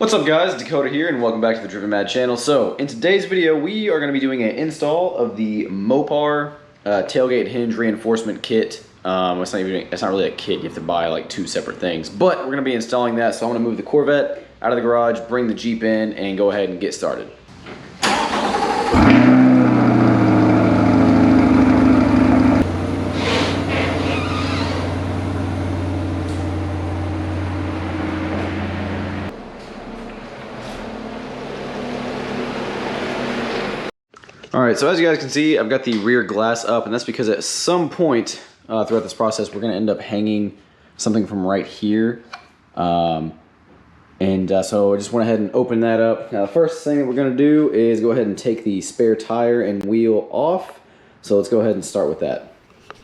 What's up guys, Dakota here and welcome back to the Driven Mad channel. So in today's video we are going to be doing an install of the Mopar tailgate hinge reinforcement kit. It's not really a kit, you have to buy like two separate things. But we're going to be installing that, so I'm going to move the Corvette out of the garage, bring the Jeep in and go ahead and get started. Alright, so as you guys can see, I've got the rear glass up, and that's because at some point throughout this process, we're going to end up hanging something from right here. So I just went ahead and opened that up. Now the first thing that we're going to do is go ahead and take the spare tire and wheel off. So let's go ahead and start with that.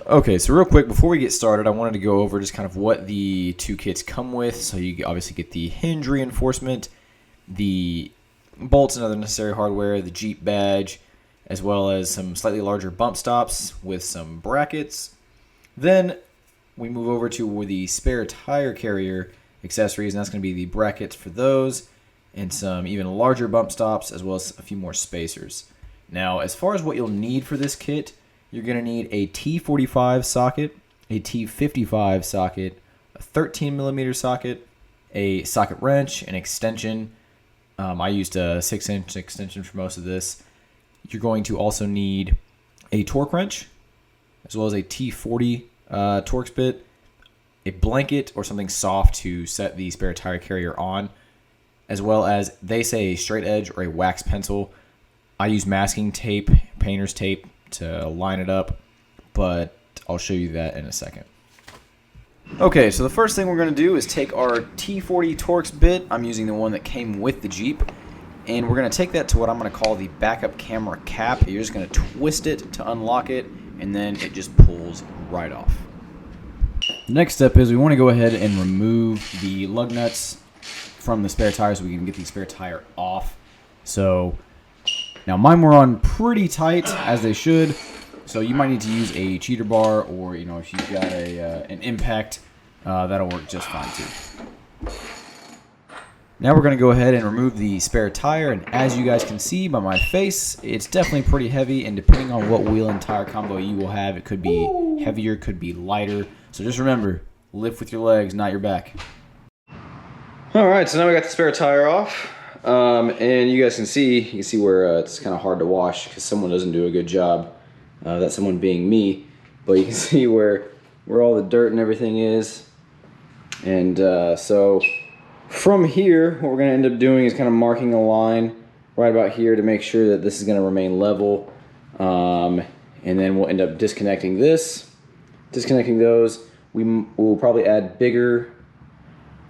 Okay, so real quick, before we get started, I wanted to go over just kind of what the two kits come with. So you obviously get the hinge reinforcement, the bolts and other necessary hardware, the Jeep badge, as well as some slightly larger bump stops with some brackets. Then we move over to the spare tire carrier accessories, and that's going to be the brackets for those and some even larger bump stops, as well as a few more spacers. Now, as far as what you'll need for this kit, you're going to need a T45 socket, a T55 socket, a 13mm socket, a socket wrench, an extension. I used a 6-inch extension for most of this. You're going to also need a torque wrench, as well as a T40 Torx bit, a blanket or something soft to set the spare tire carrier on, as well as, they say, a straight edge or a wax pencil. I use masking tape, painter's tape to line it up, but I'll show you that in a second. Okay, so the first thing we're going to do is take our T40 Torx bit. I'm using the one that came with the Jeep. And we're going to take that to what I'm going to call the backup camera cap. You're just going to twist it to unlock it, and then it just pulls right off. The next step is we want to go ahead and remove the lug nuts from the spare tire so we can get the spare tire off. So now mine were on pretty tight, as they should. So you might need to use a cheater bar, or if you've got an impact, that'll work just fine too. Now we're going to go ahead and remove the spare tire, and as you guys can see by my face, it's definitely pretty heavy, and depending on what wheel and tire combo you will have, it could be heavier, could be lighter. So just remember, lift with your legs, not your back. Alright, so now we got the spare tire off, and you guys can see where it's kind of hard to wash because someone doesn't do a good job, that someone being me, but you can see where all the dirt and everything is, and so from here, what we're going to end up doing is kind of marking a line right about here to make sure that this is going to remain level. And then we'll end up disconnecting those. We'll probably add bigger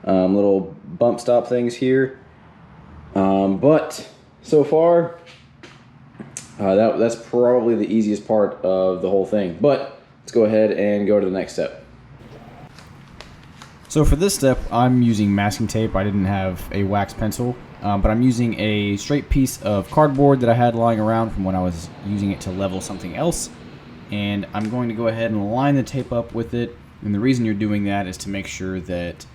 little bump stop things here. But so far, that's probably the easiest part of the whole thing. But let's go ahead and go to the next step. So for this step, I'm using masking tape. I didn't have a wax pencil, but I'm using a straight piece of cardboard that I had lying around from when I was using it to level something else. And I'm going to go ahead and line the tape up with it. And the reason you're doing that is to make sure that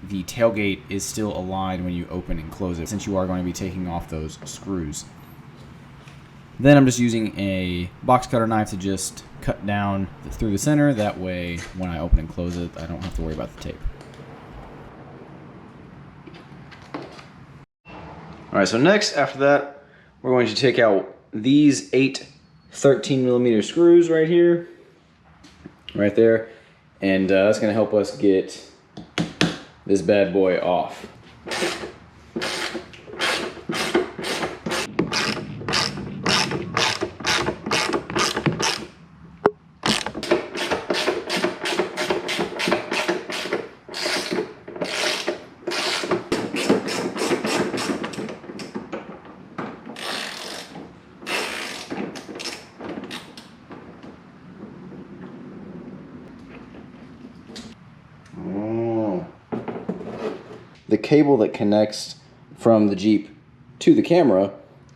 the tailgate is still aligned when you open and close it, since you are going to be taking off those screws. Then I'm just using a box cutter knife to just cut down through the center. That way, when I open and close it, I don't have to worry about the tape. Alright, so next, after that, we're going to take out these 8 13mm screws right here, right there, and that's going to help us get this bad boy off. The cable that connects from the Jeep to the camera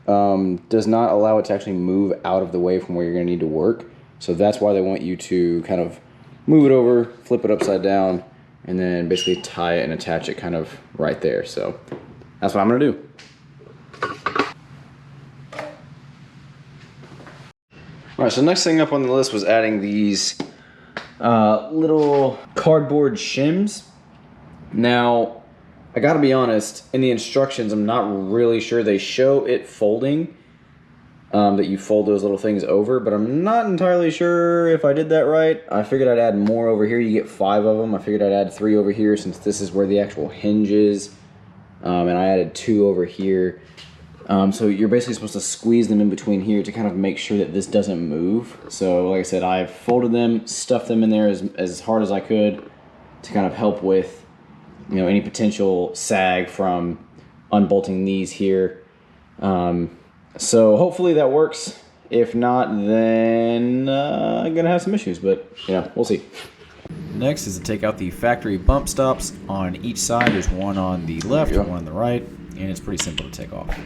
does not allow it to actually move out of the way from where you're going to need to work. So that's why they want you to kind of move it over, flip it upside down, and then basically tie it and attach it kind of right there. So that's what I'm gonna do. All right, so next thing up on the list was adding these little cardboard shims. Now, I gotta be honest, in the instructions, I'm not really sure they show it folding, that you fold those little things over, but I'm not entirely sure if I did that right. I figured I'd add more over here. You get 5 of them. I figured I'd add 3 over here since this is where the actual hinge is, and I added 2 over here. So you're basically supposed to squeeze them in between here to kind of make sure that this doesn't move. So like I said, I've folded them, stuffed them in there as hard as I could to kind of help with, you know, any potential sag from unbolting these here. So hopefully that works. If not, then I'm gonna have some issues, but you know, we'll see. Next is to take out the factory bump stops on each side. There's one on the left and one on the right, and it's pretty simple to take off.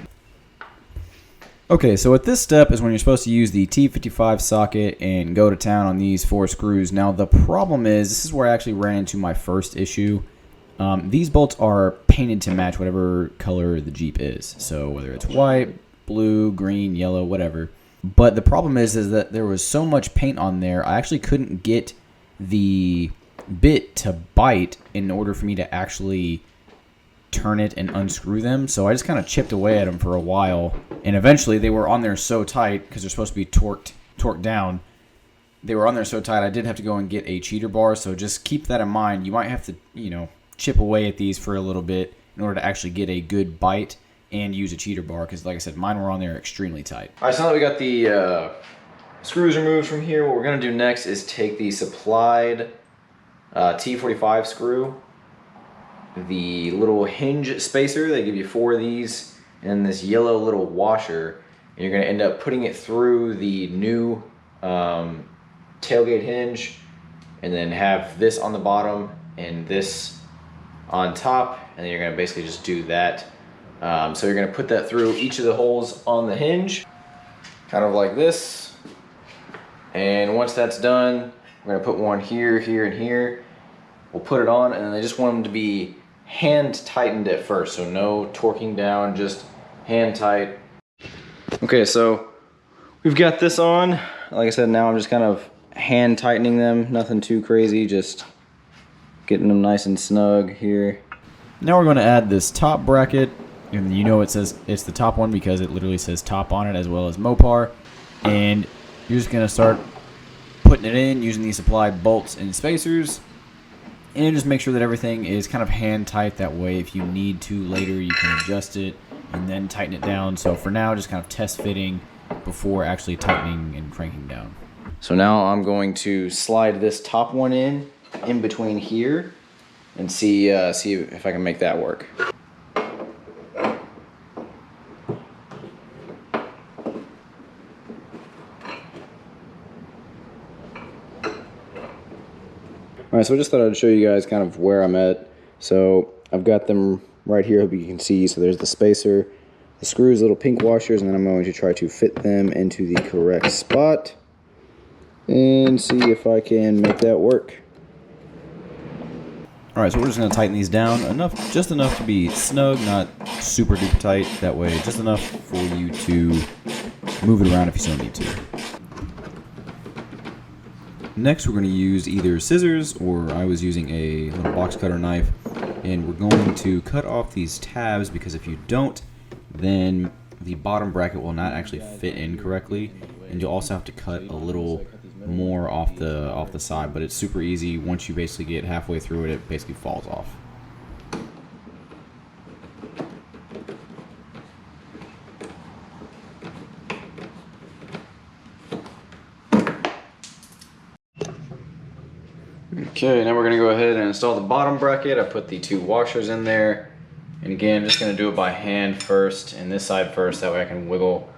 Okay, so at this step is when you're supposed to use the T55 socket and go to town on these 4 screws. Now the problem is, this is where I actually ran into my first issue. These bolts are painted to match whatever color the Jeep is. So whether it's white, blue, green, yellow, whatever. But the problem is that there was so much paint on there, I actually couldn't get the bit to bite in order for me to actually turn it and unscrew them. So I just kind of chipped away at them for a while, and eventually they were on there so tight, because they're supposed to be torqued down. They were on there so tight I did have to go and get a cheater bar. So just keep that in mind. You might have to, you know, chip away at these for a little bit in order to actually get a good bite and use a cheater bar, because like I said, mine were on there extremely tight. All right, so now that we got the screws removed from here, what we're gonna do next is take the supplied T45 screw, the little hinge spacer. They give you 4 of these, and this yellow little washer, and you're gonna end up putting it through the new tailgate hinge, and then have this on the bottom and this on top, and then you're gonna basically just do that. So you're gonna put that through each of the holes on the hinge, kind of like this. And once that's done, we're gonna put one here, here, and here. We'll put it on, and then I just want them to be hand tightened at first. So no torquing down, just hand tight. Okay, so we've got this on. Like I said, now I'm just kind of hand tightening them. Nothing too crazy, just getting them nice and snug here. Now we're gonna add this top bracket. And you know it says it's the top one because it literally says top on it, as well as Mopar. And you're just going to start putting it in using these supplied bolts and spacers. And just make sure that everything is kind of hand tight. That way, if you need to later, you can adjust it and then tighten it down. So for now, just kind of test fitting before actually tightening and cranking down. So now I'm going to slide this top one in between here and see if I can make that work. Alright, so I just thought I'd show you guys kind of where I'm at. So I've got them right here, hope you can see. So there's the spacer, the screws, little pink washers, and then I'm going to try to fit them into the correct spot and see if I can make that work. Alright, so we're just going to tighten these down just enough to be snug, not super duper tight. That way, just enough for you to move it around if you still need to. Next, we're going to use either scissors, or I was using a little box cutter knife, and we're going to cut off these tabs, because if you don't, then the bottom bracket will not actually fit in correctly, and you'll also have to cut a little more off the side. But it's super easy. Once you basically get halfway through it, it basically falls off. Okay, now we're going to go ahead and install the bottom bracket. I put the 2 washers in there. And again, I'm just going to do it by hand first, and this side first. That way I can wiggle.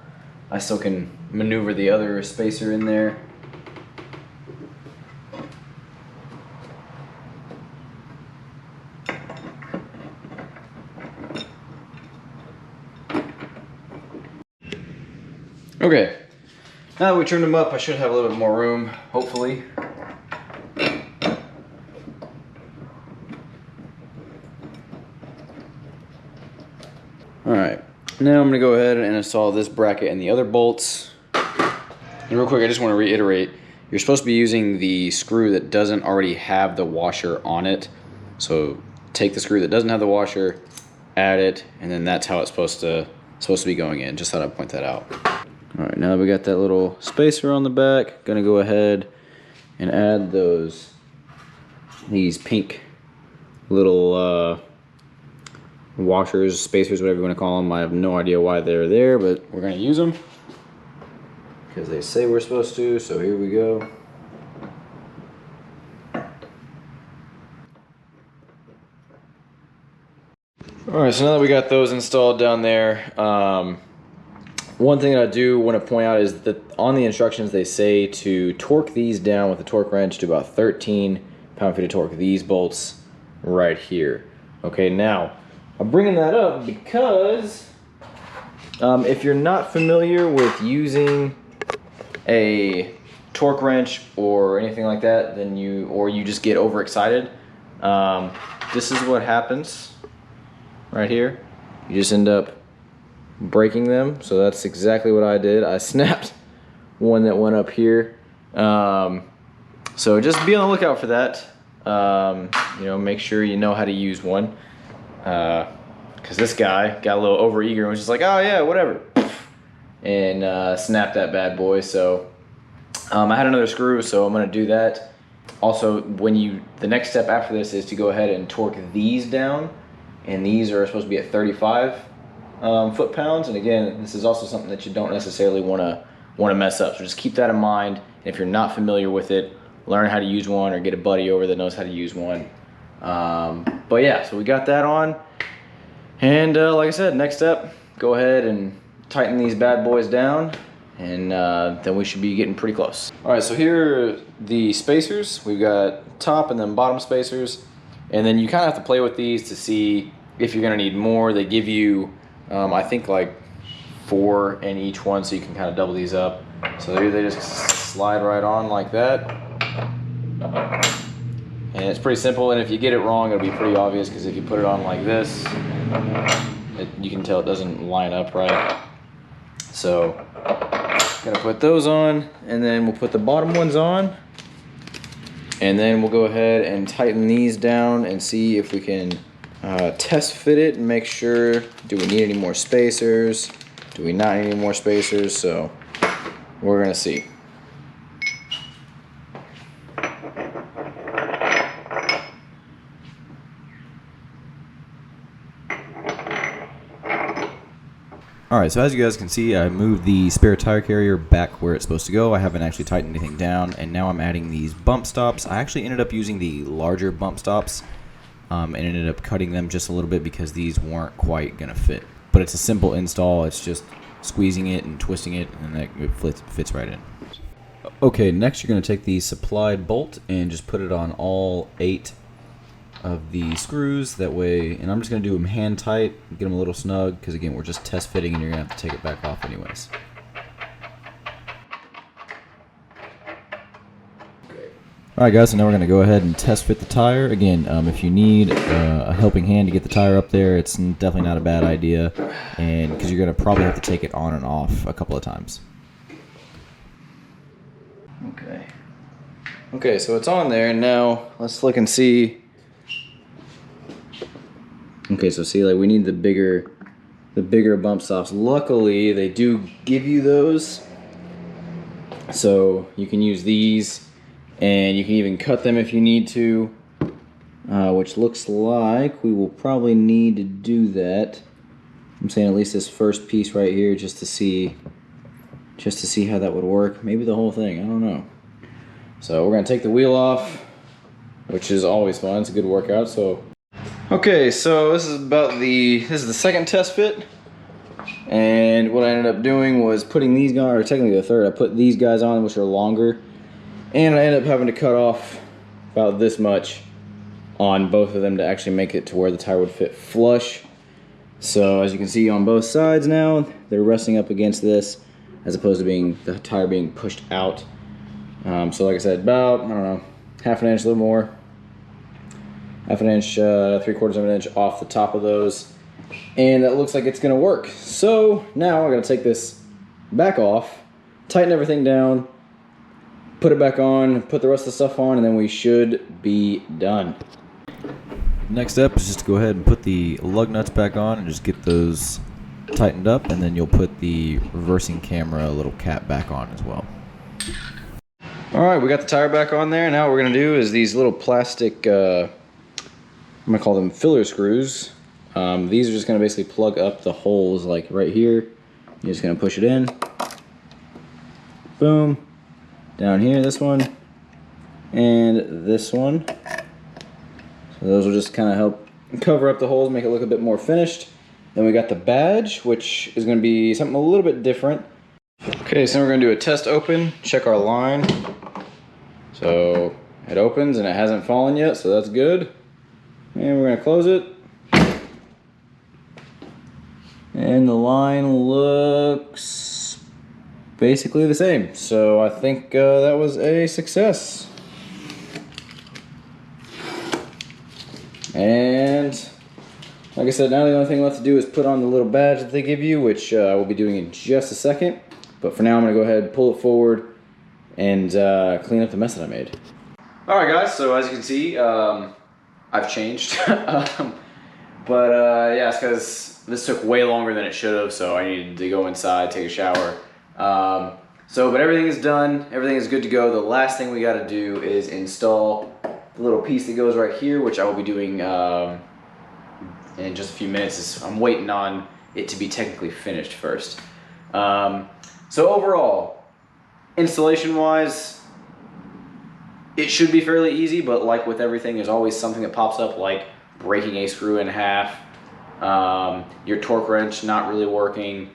I still can maneuver the other spacer in there. Okay, now that we turned them up, I should have a little bit more room, hopefully. All right, now I'm gonna go ahead and install this bracket and the other bolts. And real quick, I just want to reiterate, you're supposed to be using the screw that doesn't already have the washer on it. So take the screw that doesn't have the washer, add it, and then that's how it's supposed to be going in. Just thought I'd point that out. All right, now that we got that little spacer on the back, gonna go ahead and add these pink little washers, spacers, whatever you want to call them. I have no idea why they're there, but we're gonna use them because they say we're supposed to, so here we go. Alright, so now that we got those installed down there, one thing that I do want to point out is that on the instructions they say to torque these down with a torque wrench to about 13 pound-feet of torque, these bolts right here. Okay, now, I'm bringing that up because if you're not familiar with using a torque wrench or anything like that, then you just get overexcited, this is what happens right here. You just end up breaking them. So that's exactly what I did. I snapped one that went up here. So just be on the lookout for that. You know, make sure you know how to use one, because this guy got a little over eager and was just like, oh yeah, whatever, and snapped that bad boy. So I had another screw, so I'm gonna do that. Also, the next step after this is to go ahead and torque these down, and these are supposed to be at 35 foot-pounds. And again, this is also something that you don't necessarily want to mess up. So just keep that in mind. And if you're not familiar with it, learn how to use one or get a buddy over that knows how to use one. But yeah, so we got that on. And like I said, next step, go ahead and tighten these bad boys down, and then we should be getting pretty close. All right, so here are the spacers. We've got top and then bottom spacers. And then you kind of have to play with these to see if you're gonna need more. They give you, I think, like 4 in each one, so you can kind of double these up. So they just slide right on like that. And it's pretty simple, and if you get it wrong, it'll be pretty obvious, because if you put it on like this, you can tell it doesn't line up right. So, gonna put those on, and then we'll put the bottom ones on. And then we'll go ahead and tighten these down and see if we can test fit it and make sure, do we need any more spacers? Do we not need any more spacers? So we're gonna see. Alright, so as you guys can see, I moved the spare tire carrier back where it's supposed to go. I haven't actually tightened anything down, and now I'm adding these bump stops. I actually ended up using the larger bump stops and ended up cutting them just a little bit because these weren't quite going to fit. But it's a simple install. It's just squeezing it and twisting it, and it fits right in. Okay, next you're going to take the supplied bolt and just put it on all 8 of the screws. That way, and I'm just going to do them hand tight, get them a little snug, because again, we're just test fitting and you're going to have to take it back off anyways. Alright guys, so now we're going to go ahead and test fit the tire. Again, if you need a helping hand to get the tire up there, it's definitely not a bad idea, and because you're going to probably have to take it on and off a couple of times. Okay, so it's on there, and now let's look and see. Okay, so see, like, we need the bigger bump stops. Luckily, they do give you those, so you can use these, and you can even cut them if you need to, which looks like we will probably need to do that. I'm saying at least this first piece right here, just to see how that would work. Maybe the whole thing, I don't know. So we're gonna take the wheel off, which is always fun. It's a good workout. So. Okay, so this is the second test fit, and what I ended up doing was putting these guys, or technically the third, I put these guys on, which are longer, and I ended up having to cut off about this much on both of them to actually make it to where the tire would fit flush. So as you can see on both sides now, they're resting up against this, as opposed to the tire being pushed out. So like I said, about, I don't know, half an inch, a little more. Half an inch, 3/4 of an inch off the top of those. and it looks like it's gonna work. So now I gotta take this back off, tighten everything down, put it back on, put the rest of the stuff on, and then we should be done. Next step is just to go ahead and put the lug nuts back on and just get those tightened up, and then you'll put the reversing camera little cap back on as well. All right, we got the tire back on there. Now what we're gonna do is these little plastic, I'm gonna call them filler screws. These are just gonna basically plug up the holes like right here. You're just gonna push it in. Boom. Down here, this one. And this one. So those will just kind of help cover up the holes, make it look a bit more finished. Then we got the badge, which is gonna be something a little bit different. Okay, so we're gonna do a test open, check our line. So it opens and it hasn't fallen yet, so that's good. And we're gonna close it. And the line looks basically the same. So I think that was a success. And like I said, now the only thing left to do is put on the little badge that they give you, which I will be doing in just a second. But for now, I'm gonna go ahead and pull it forward and clean up the mess that I made. All right, guys, so as you can see, I've changed. Yeah, it's because this took way longer than it should have, so I needed to go inside, take a shower. But everything is done, everything is good to go. The last thing we gotta do is install the little piece that goes right here, which I will be doing in just a few minutes. I'm waiting on it to be technically finished first. So overall, installation-wise, it should be fairly easy, but like with everything, there's always something that pops up, like breaking a screw in half, your torque wrench not really working,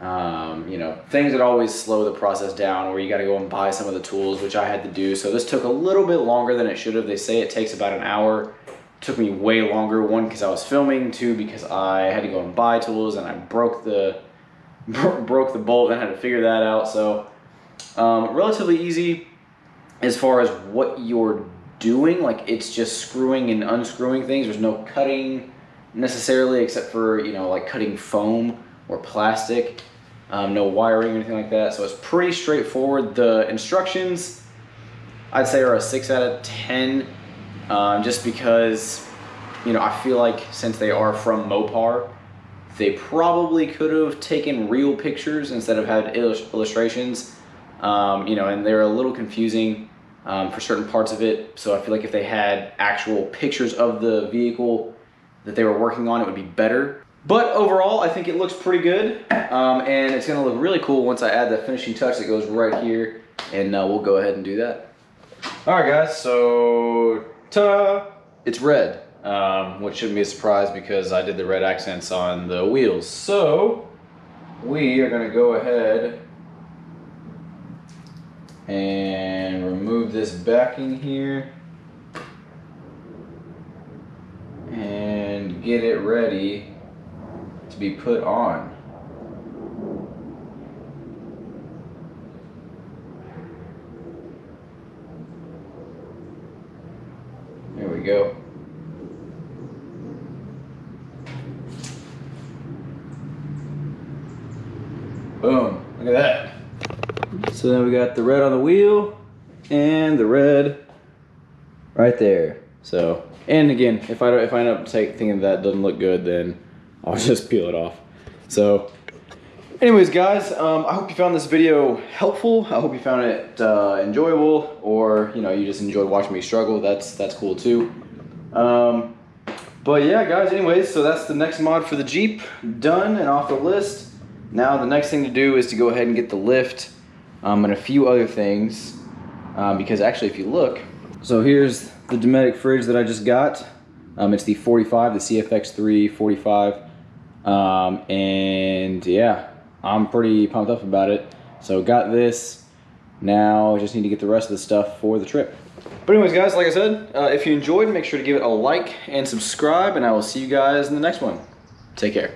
you know, things that always slow the process down, or you got to go and buy some of the tools, which I had to do. So this took a little bit longer than it should have. They say it takes about an hour. It took me way longer, one, because I was filming, two, because I had to go and buy tools, and I broke the bolt and had to figure that out. So relatively easy as far as what you're doing. Like, it's just screwing and unscrewing things. There's no cutting necessarily, except for, you know, like cutting foam or plastic. No wiring or anything like that. So it's pretty straightforward. The instructions, I'd say, are a 6 out of 10, just because, you know, I feel like since they are from Mopar, they probably could have taken real pictures instead of had illustrations, you know, and they're a little confusing for certain parts of it. So I feel like if they had actual pictures of the vehicle that they were working on, it would be better. But overall, I think it looks pretty good, and it's gonna look really cool once I add the finishing touch that goes right here, and we'll go ahead and do that. All right, guys, so ta-da! It's red. Which shouldn't be a surprise because I did the red accents on the wheels. So we are going to go ahead and remove this backing here and get it ready to be put on. There we go. Boom, look at that. So then we got the red on the wheel and the red right there. So, and again, if I end up thinking that doesn't look good, then I'll just peel it off. So anyways, guys, I hope you found this video helpful. I hope you found it enjoyable, or, you know, you just enjoyed watching me struggle. That's cool too. But yeah, guys, anyways, so that's the next mod for the Jeep done and off the list. Now the next thing to do is to go ahead and get the lift and a few other things, because actually if you look, so here's the Dometic fridge that I just got. It's the 45, the CFX3 45, and yeah, I'm pretty pumped up about it. So got this. Now I just need to get the rest of the stuff for the trip. But anyways, guys, like I said, if you enjoyed, make sure to give it a like and subscribe, and I will see you guys in the next one. Take care.